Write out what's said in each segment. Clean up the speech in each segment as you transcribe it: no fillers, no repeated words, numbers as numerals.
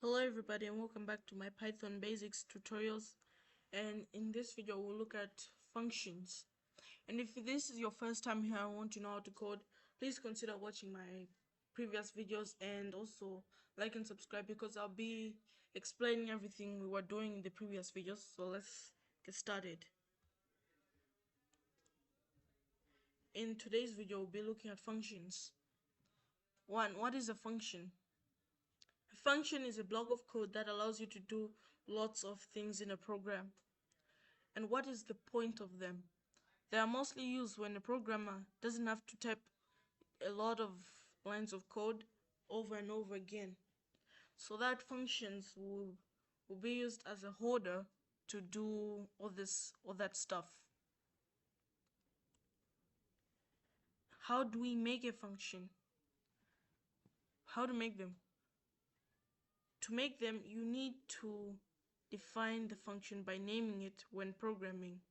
Hello everybody and welcome back to my Python basics tutorials, and in this video we'll look at functions. And if this is your first time here, I want to know how to code, please consider watching my previous videos and also like and subscribe because I'll be explaining everything we were doing in the previous videos. So let's get started. In today's video we'll be looking at functions. What is a function? A function is a block of code that allows you to do lots of things in a program. And what is the point of them? They are mostly used when a programmer doesn't have to type a lot of lines of code over and over again. So that functions will be used as a header to do all that stuff. How do we make a function? How to make them? To make them, you need to define the function by naming it when programming.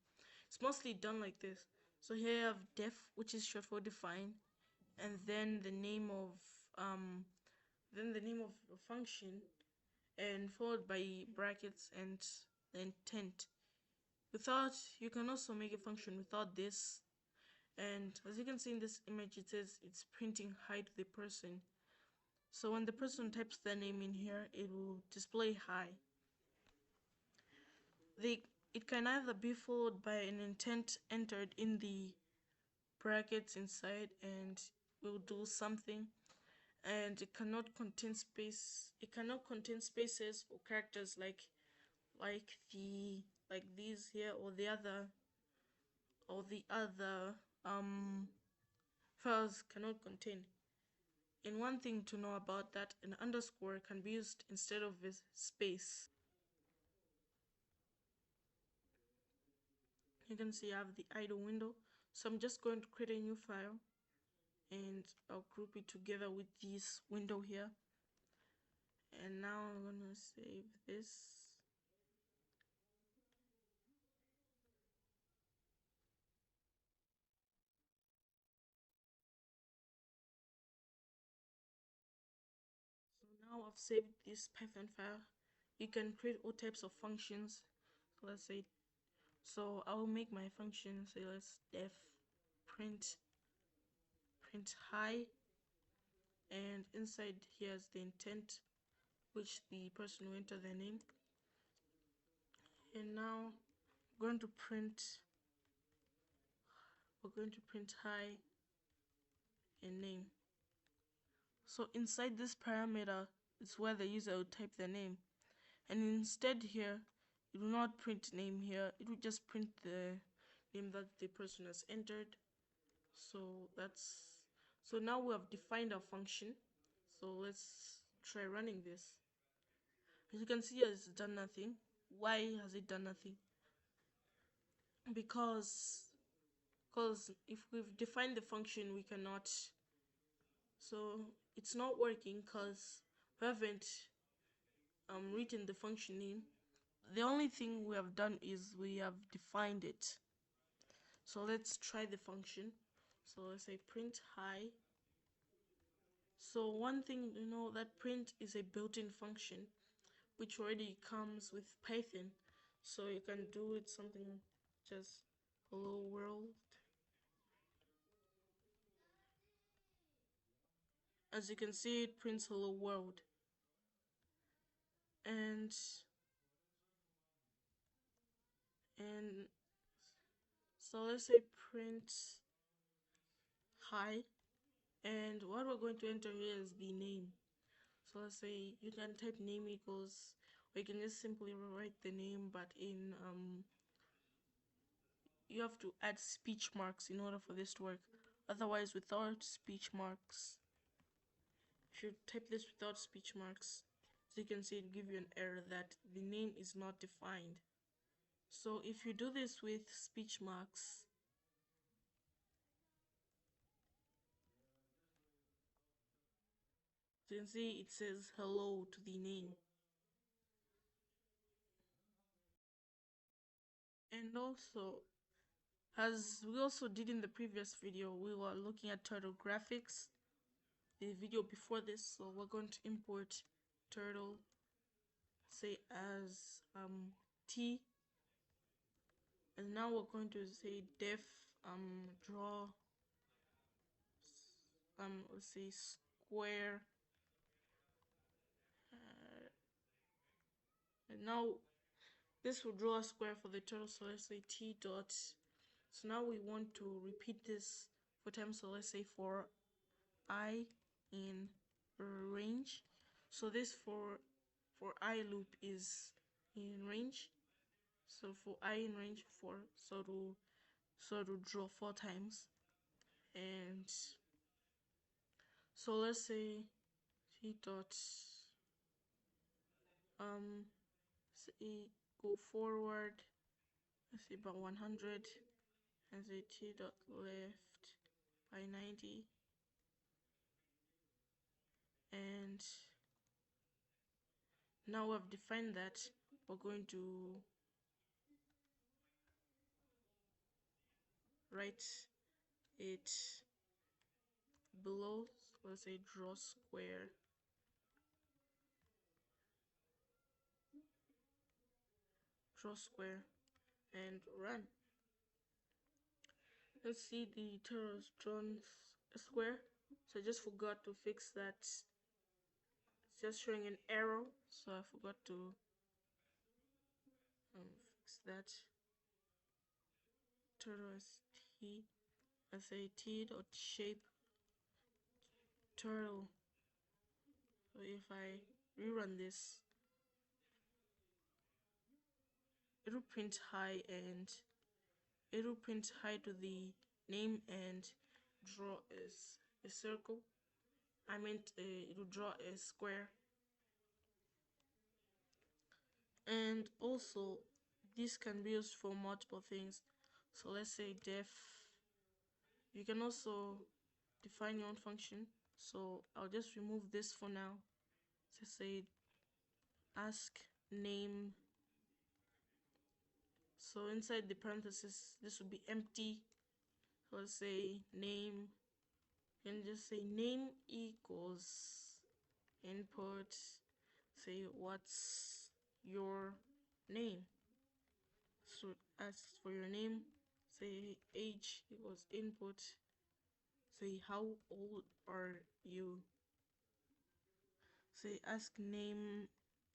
It's mostly done like this. So here you have def, which is short for define, and then the name of a function, and followed by brackets and the intent. You can also make a function without this, and as you can see in this image, it says it's printing hi to the person. So when the person types their name in here, it will display hi. It can either be followed by an intent entered in the brackets inside and will do something, and it cannot contain spaces or characters like these here or the other files cannot contain. And one thing to know about that, an underscore can be used instead of a space. You can see I have the idle window, so I'm just going to create a new file and I'll group it together with this window here. And now I'm gonna save this. So now I've saved this Python file. You can create all types of functions. So let's say, so I'll make my function, say let's def print hi, and inside here's the intent, which the person will enter their name. And now we're going to print hi and name. So inside this parameter is where the user will type their name, and instead here it will not print name here, it will just print the name that the person has entered. So now we have defined our function. So let's try running this. As you can see, it's done nothing. Why has it done nothing? Because if we've defined the function, we cannot. So it's not working because we haven't written the function in. The only thing we have done is we have defined it. So let's try the function. So let's say print hi. So one thing, you know, that print is a built-in function which already comes with Python. So you can do it something just hello world. As you can see, it prints hello world. And so let's say print hi, and what we're going to enter here is the name. So let's say you can type name equals, or you can just simply write the name, but in you have to add speech marks in order for this to work. Otherwise, without speech marks, if you type this without speech marks, as you can see, it give you an error that the name is not defined. So if you do this with speech marks, you can see it says hello to the name. And also, as we also did in the previous video, we were looking at turtle graphics, the video before this. So we're going to import turtle say as t, and now we're going to say def draw let's say square, and now this will draw a square for the turtle. So let's say t dot. So now we want to repeat this 4 times. So let's say for I in range. So this for I loop is in range. So for I in range 4, to draw 4 times. And so let's say t dot say go forward, let's say about 100, and say t dot left by 90, and now I've defined that. We're going to write it below. So let's say draw square, and run. Let's see, the turtle's drawn a square. So I just forgot to fix that. It's just showing an arrow, so I forgot to fix that. Turtle is t. I say t dot shape turtle. So if I rerun this, it'll print hi, and it'll print hi to the name and draw a circle. I meant it'll draw a square. And also this can be used for multiple things. So let's say def. You can also define your own function. So I'll just remove this for now. So say ask name. So inside the parenthesis, this will be empty. So let's say name. You can just say name equals input. Say what's your name. So ask for your name. Say age equals input. Say how old are you. Say ask name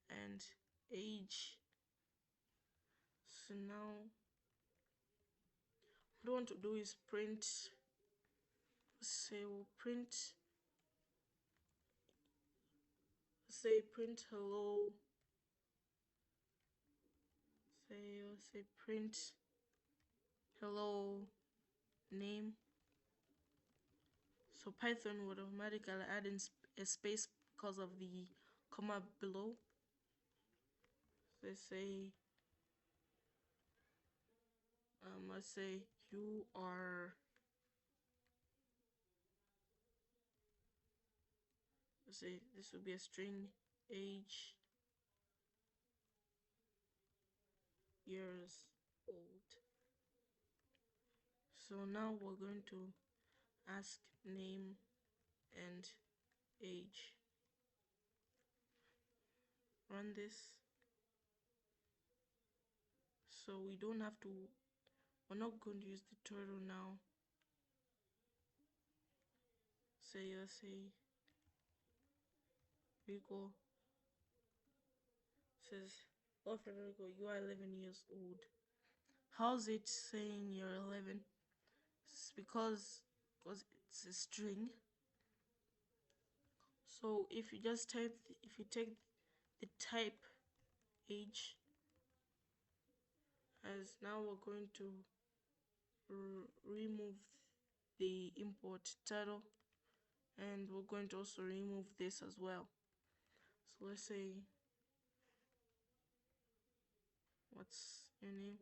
and age. So now what I want to do is print. Say we'll print. Say print hello. Say print hello name. So Python would automatically add in a space because of the comma below. So say let's say you are, let's say this will be a string, age, years old. So now we're going to ask name and age. Run this. So we don't have to, we're not going to use the turtle now. Say let's say Federico says, oh Federico, you are 11 years old. How's it saying you're 11? It's because it's a string. So if you just type, if you take the type age, as now we're going to remove the import title, and we're going to also remove this as well. So let's say what's your name.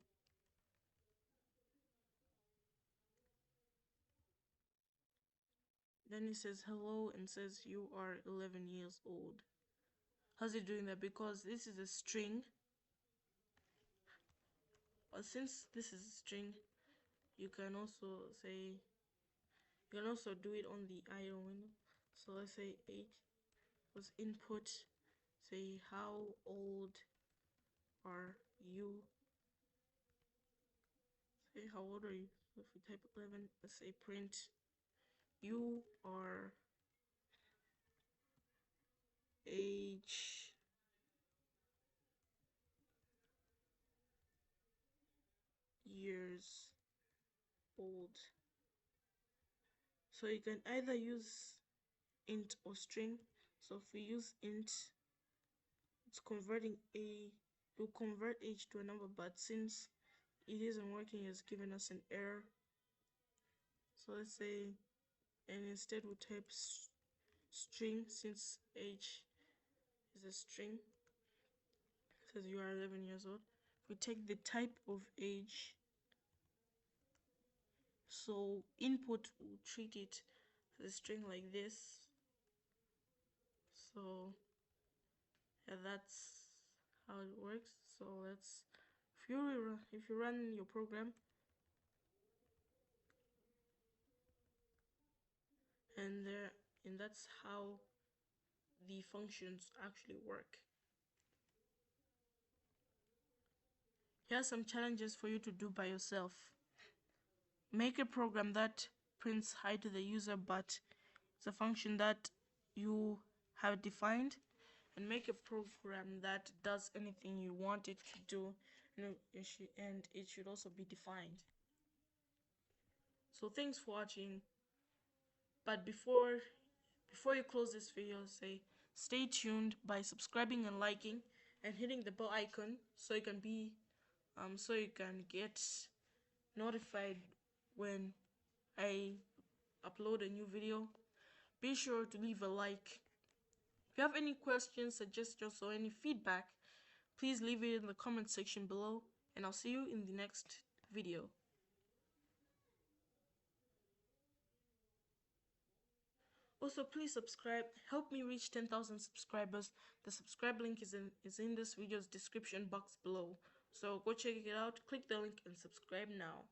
Then it says hello and says you are 11 years old. How's it doing that? Because this is a string. But since this is a string, you can also say, you can also do it on the IO window. So let's say age was input. say how old are you? Say how old are you? So if we type 11, let's say print you are age years old. So you can either use int or string. So if we use int, it's converting it will convert age to a number, but since it isn't working, it's giving us an error. So let's say, and instead we type string, since age is a string. It says you are 11 years old. We take the type of age. So input will treat it as a string like this. So yeah, that's how it works. So let's, if you run your program, and there, and that's how the functions actually work. Here are some challenges for you to do by yourself. Make a program that prints hi to the user, but it's a function that you have defined, and make a program that does anything you want it to do, and it should also be defined. So thanks for watching. But before you close this video, say stay tuned by subscribing and liking and hitting the bell icon so you can be so you can get notified when I upload a new video. Be sure to leave a like. If you have any questions, suggestions, or any feedback, please leave it in the comment section below, and I'll see you in the next video. Also, please subscribe. Help me reach 10,000 subscribers. The subscribe link is in this video's description box below. So go check it out, click the link, and subscribe now.